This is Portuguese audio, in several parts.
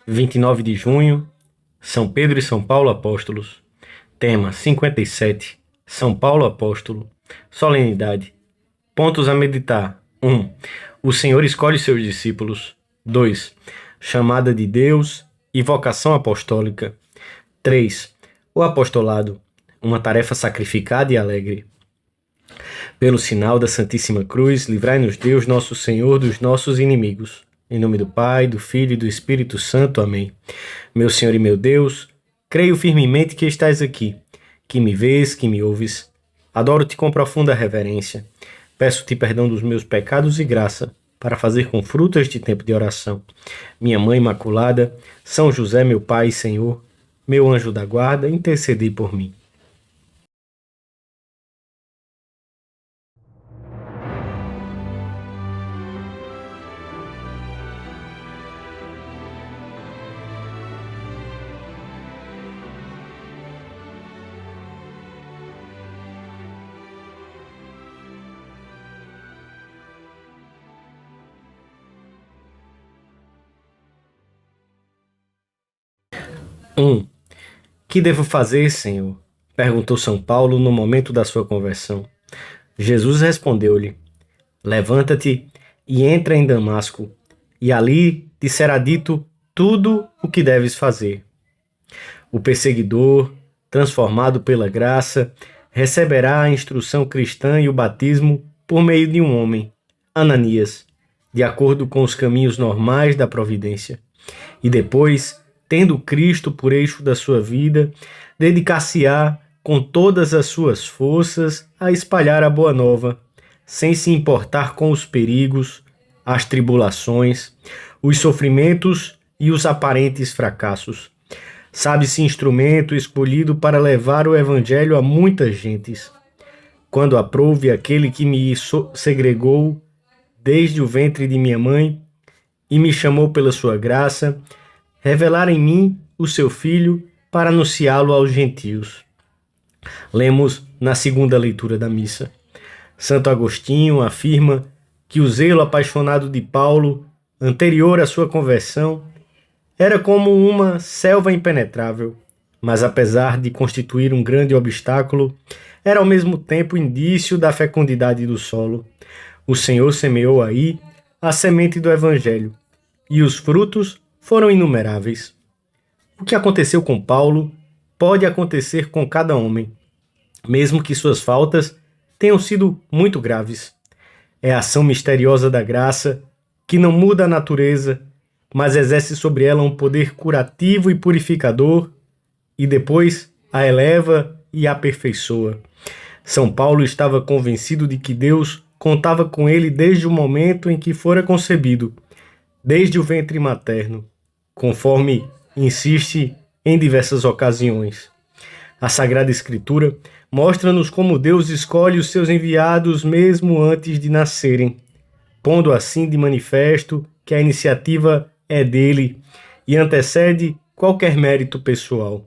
29 de junho, São Pedro e São Paulo Apóstolos. Tema 57, São Paulo Apóstolo. Solenidade. Pontos a meditar. 1. O Senhor escolhe seus discípulos. 2. Chamada de Deus e vocação apostólica. 3. O apostolado, uma tarefa sacrificada e alegre. Pelo sinal da Santíssima Cruz, livrai-nos Deus, nosso Senhor, dos nossos inimigos. Em nome do Pai, do Filho e do Espírito Santo. Amém. Meu Senhor e meu Deus, creio firmemente que estás aqui, que me vês, que me ouves. Adoro-te com profunda reverência. Peço-te perdão dos meus pecados e graça, para fazer com fruto este tempo de oração. Minha Mãe Imaculada, São José, meu Pai e Senhor, meu anjo da guarda, intercedei por mim. Que devo fazer, Senhor? Perguntou São Paulo no momento da sua conversão. Jesus respondeu-lhe: Levanta-te e entra em Damasco, e ali te será dito tudo o que deves fazer. O perseguidor, transformado pela graça, receberá a instrução cristã e o batismo por meio de um homem, Ananias, de acordo com os caminhos normais da providência. E depois, tendo Cristo por eixo da sua vida, dedicar-se-á com todas as suas forças a espalhar a boa nova, sem se importar com os perigos, as tribulações, os sofrimentos e os aparentes fracassos. Sabe-se instrumento escolhido para levar o Evangelho a muitas gentes. Quando aprouve aquele que me segregou desde o ventre de minha mãe e me chamou pela sua graça, revelar em mim o seu Filho para anunciá-lo aos gentios. Lemos na segunda leitura da missa. Santo Agostinho afirma que o zelo apaixonado de Paulo, anterior à sua conversão, era como uma selva impenetrável, mas apesar de constituir um grande obstáculo, era ao mesmo tempo indício da fecundidade do solo. O Senhor semeou aí a semente do Evangelho, e os frutos foram inumeráveis. O que aconteceu com Paulo pode acontecer com cada homem, mesmo que suas faltas tenham sido muito graves. É a ação misteriosa da graça que não muda a natureza, mas exerce sobre ela um poder curativo e purificador e depois a eleva e a aperfeiçoa. São Paulo estava convencido de que Deus contava com ele desde o momento em que fora concebido, desde o ventre materno, conforme insiste em diversas ocasiões. A Sagrada Escritura mostra-nos como Deus escolhe os seus enviados mesmo antes de nascerem, pondo assim de manifesto que a iniciativa é dele e antecede qualquer mérito pessoal.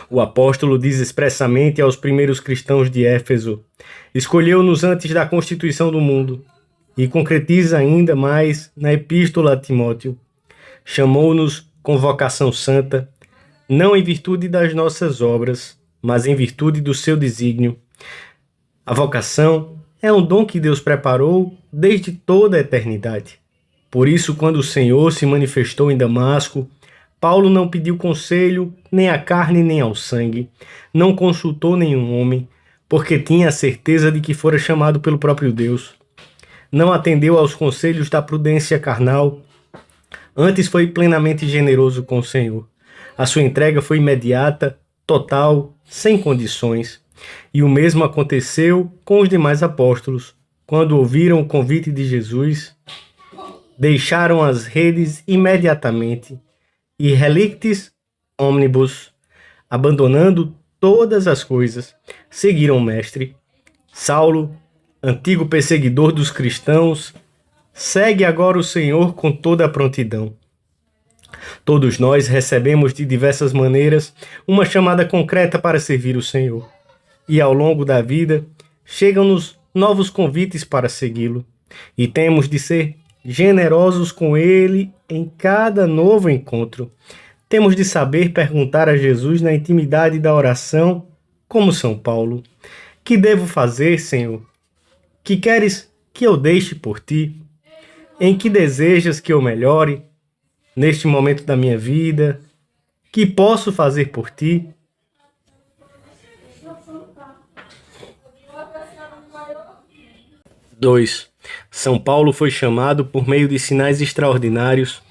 O apóstolo diz expressamente aos primeiros cristãos de Éfeso: escolheu-nos antes da constituição do mundo, e concretiza ainda mais na epístola a Timóteo: chamou-nos com vocação santa, não em virtude das nossas obras, mas em virtude do seu desígnio. A vocação é um dom que Deus preparou desde toda a eternidade. Por isso, quando o Senhor se manifestou em Damasco, Paulo não pediu conselho nem à carne nem ao sangue, não consultou nenhum homem, porque tinha a certeza de que fora chamado pelo próprio Deus. Não atendeu aos conselhos da prudência carnal, antes foi plenamente generoso com o Senhor. A sua entrega foi imediata, total, sem condições. E o mesmo aconteceu com os demais apóstolos. Quando ouviram o convite de Jesus, deixaram as redes imediatamente e relictis omnibus, abandonando todas as coisas, seguiram o Mestre. Saulo, antigo perseguidor dos cristãos, segue agora o Senhor com toda a prontidão. Todos nós recebemos de diversas maneiras uma chamada concreta para servir o Senhor. E ao longo da vida chegam-nos novos convites para segui-lo. E temos de ser generosos com Ele em cada novo encontro. Temos de saber perguntar a Jesus na intimidade da oração, como São Paulo: que devo fazer, Senhor? Que queres que eu deixe por ti? Em que desejas que eu melhore neste momento da minha vida? Que posso fazer por ti? 2. São Paulo foi chamado por meio de sinais extraordinários,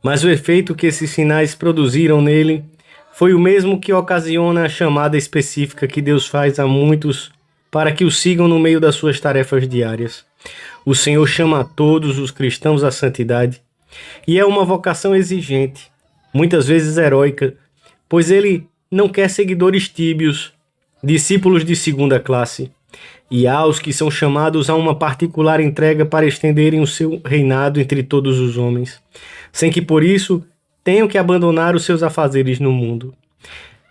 mas o efeito que esses sinais produziram nele foi o mesmo que ocasiona a chamada específica que Deus faz a muitos para que o sigam no meio das suas tarefas diárias. O Senhor chama a todos os cristãos à santidade, e é uma vocação exigente, muitas vezes heróica, pois ele não quer seguidores tíbios, discípulos de segunda classe, e há os que são chamados a uma particular entrega para estenderem o seu reinado entre todos os homens, sem que por isso tenham que abandonar os seus afazeres no mundo.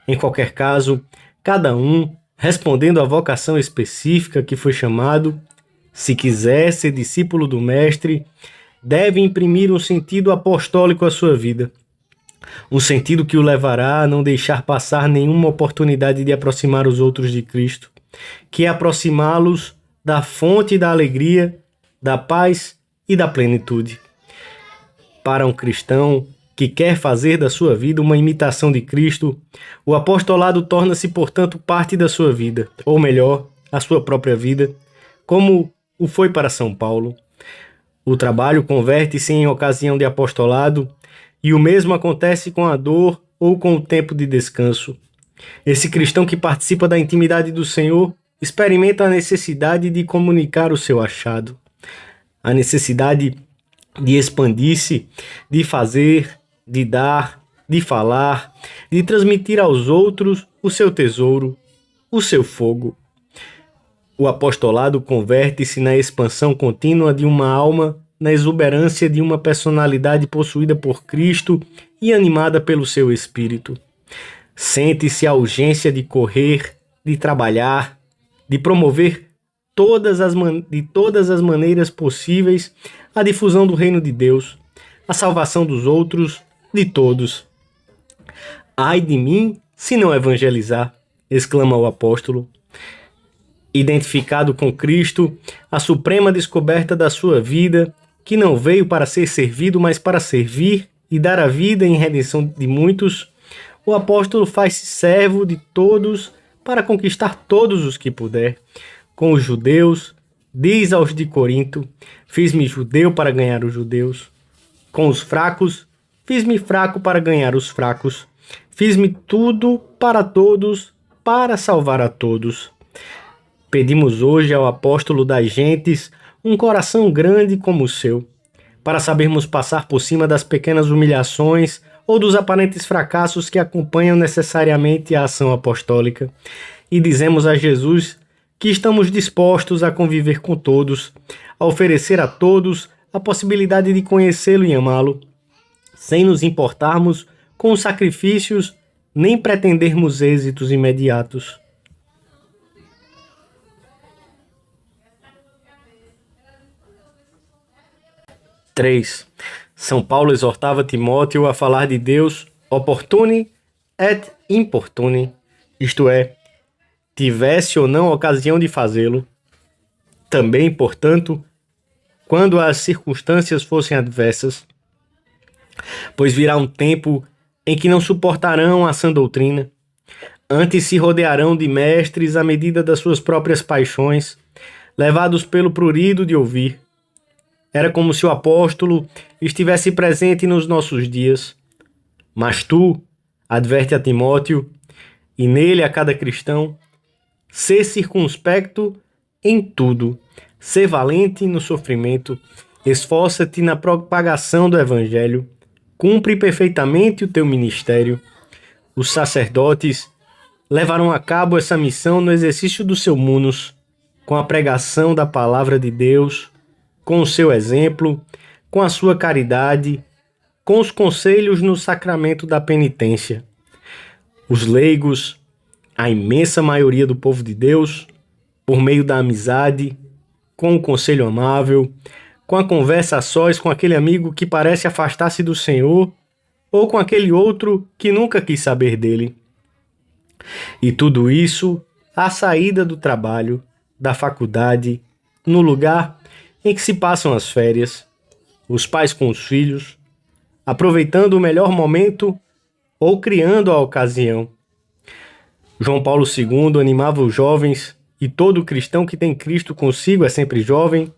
Em qualquer caso, cada um, respondendo à vocação específica que foi chamado, se quiser ser discípulo do Mestre, deve imprimir um sentido apostólico à sua vida. Um sentido que o levará a não deixar passar nenhuma oportunidade de aproximar os outros de Cristo, que é aproximá-los da fonte da alegria, da paz e da plenitude. Para um cristão que quer fazer da sua vida uma imitação de Cristo, o apostolado torna-se, portanto, parte da sua vida, ou melhor, a sua própria vida, como o foi para São Paulo. O trabalho converte-se em ocasião de apostolado, e o mesmo acontece com a dor ou com o tempo de descanso. Esse cristão que participa da intimidade do Senhor experimenta a necessidade de comunicar o seu achado, a necessidade de expandir-se, de fazer, de dar, de falar, de transmitir aos outros o seu tesouro, o seu fogo. O apostolado converte-se na expansão contínua de uma alma, na exuberância de uma personalidade possuída por Cristo e animada pelo seu Espírito. Sente-se a urgência de correr, de trabalhar, de promover de todas as maneiras possíveis a difusão do reino de Deus, a salvação dos outros, de todos. Ai de mim, se não evangelizar, exclama o apóstolo. Identificado com Cristo, a suprema descoberta da sua vida, que não veio para ser servido, mas para servir e dar a vida em redenção de muitos, o apóstolo faz-se servo de todos para conquistar todos os que puder. Com os judeus, diz aos de Corinto: fiz-me judeu para ganhar os judeus. Com os fracos, fiz-me fraco para ganhar os fracos. Fiz-me tudo para todos, para salvar a todos. Pedimos hoje ao apóstolo das gentes um coração grande como o seu, para sabermos passar por cima das pequenas humilhações ou dos aparentes fracassos que acompanham necessariamente a ação apostólica, e dizemos a Jesus que estamos dispostos a conviver com todos, a oferecer a todos a possibilidade de conhecê-lo e amá-lo, sem nos importarmos com os sacrifícios nem pretendermos êxitos imediatos. Três. São Paulo exortava Timóteo a falar de Deus opportune et importune, isto é, tivesse ou não ocasião de fazê-lo. Também, portanto, quando as circunstâncias fossem adversas, pois virá um tempo em que não suportarão a sã doutrina, antes se rodearão de mestres à medida das suas próprias paixões, levados pelo prurido de ouvir. Era como se o apóstolo estivesse presente nos nossos dias. Mas tu, adverte a Timóteo, e nele a cada cristão, sê circunspecto em tudo, sê valente no sofrimento, esforça-te na propagação do Evangelho, cumpre perfeitamente o teu ministério. Os sacerdotes levarão a cabo essa missão no exercício do seu munus, com a pregação da palavra de Deus, com o seu exemplo, com a sua caridade, com os conselhos no sacramento da penitência. Os leigos, a imensa maioria do povo de Deus, por meio da amizade, com o conselho amável, com a conversa a sós com aquele amigo que parece afastar-se do Senhor, ou com aquele outro que nunca quis saber dele. E tudo isso à saída do trabalho, da faculdade, no lugar em que se passam as férias, os pais com os filhos, aproveitando o melhor momento ou criando a ocasião. João Paulo II animava os jovens, e todo cristão que tem Cristo consigo é sempre jovem,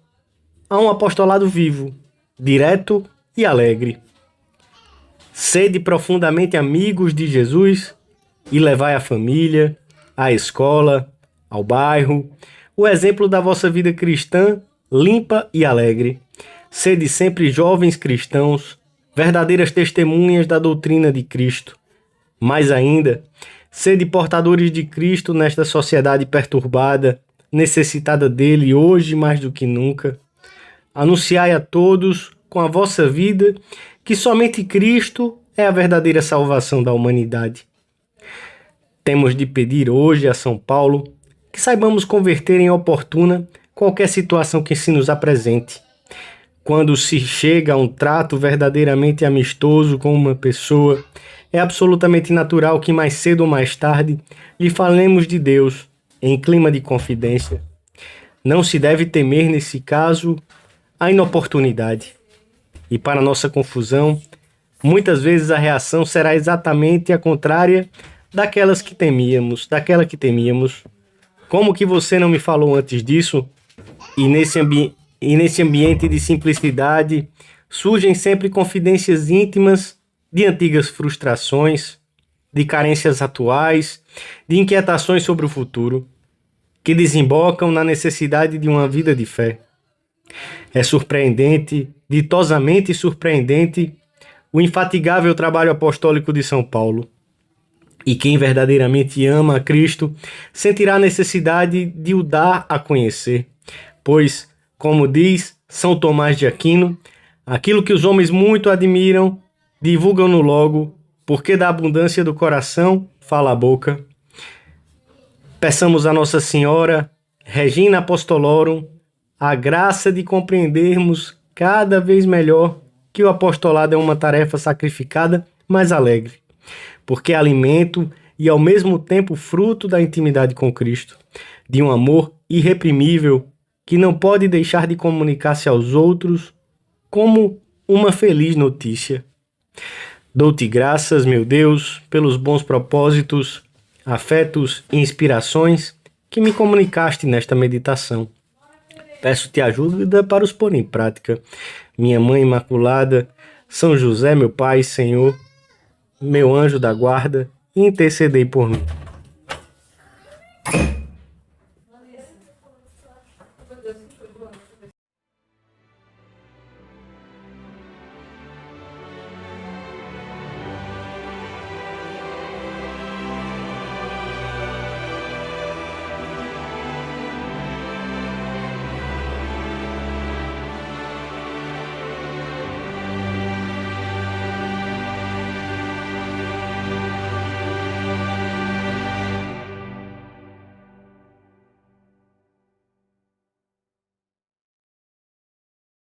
a um apostolado vivo, direto e alegre. Sede profundamente amigos de Jesus e levai à família, à escola, ao bairro, o exemplo da vossa vida cristã limpa e alegre. Sede sempre jovens cristãos, verdadeiras testemunhas da doutrina de Cristo. Mais ainda, sede portadores de Cristo nesta sociedade perturbada, necessitada dele hoje mais do que nunca. Anunciai a todos, com a vossa vida, que somente Cristo é a verdadeira salvação da humanidade. Temos de pedir hoje a São Paulo que saibamos converter em oportuna qualquer situação que se nos apresente. Quando se chega a um trato verdadeiramente amistoso com uma pessoa, é absolutamente natural que mais cedo ou mais tarde lhe falemos de Deus em clima de confidência. Não se deve temer, nesse caso, a inoportunidade. E para nossa confusão, muitas vezes a reação será exatamente a contrária daquela que temíamos. Como que você não me falou antes disso? E nesse ambiente de simplicidade surgem sempre confidências íntimas de antigas frustrações, de carências atuais, de inquietações sobre o futuro, que desembocam na necessidade de uma vida de fé. É surpreendente, ditosamente surpreendente, o infatigável trabalho apostólico de São Paulo. E quem verdadeiramente ama a Cristo sentirá a necessidade de o dar a conhecer, pois, como diz São Tomás de Aquino, aquilo que os homens muito admiram, divulgam-no logo, porque da abundância do coração fala a boca. Peçamos a Nossa Senhora, Regina Apostolorum, a graça de compreendermos cada vez melhor que o apostolado é uma tarefa sacrificada, mas alegre, porque é alimento e ao mesmo tempo fruto da intimidade com Cristo, de um amor irreprimível que não pode deixar de comunicar-se aos outros como uma feliz notícia. Dou-te graças, meu Deus, pelos bons propósitos, afetos e inspirações que me comunicaste nesta meditação. Peço-te ajuda para os pôr em prática. Minha Mãe Imaculada, São José, meu Pai, Senhor, meu anjo da guarda, intercedei por mim.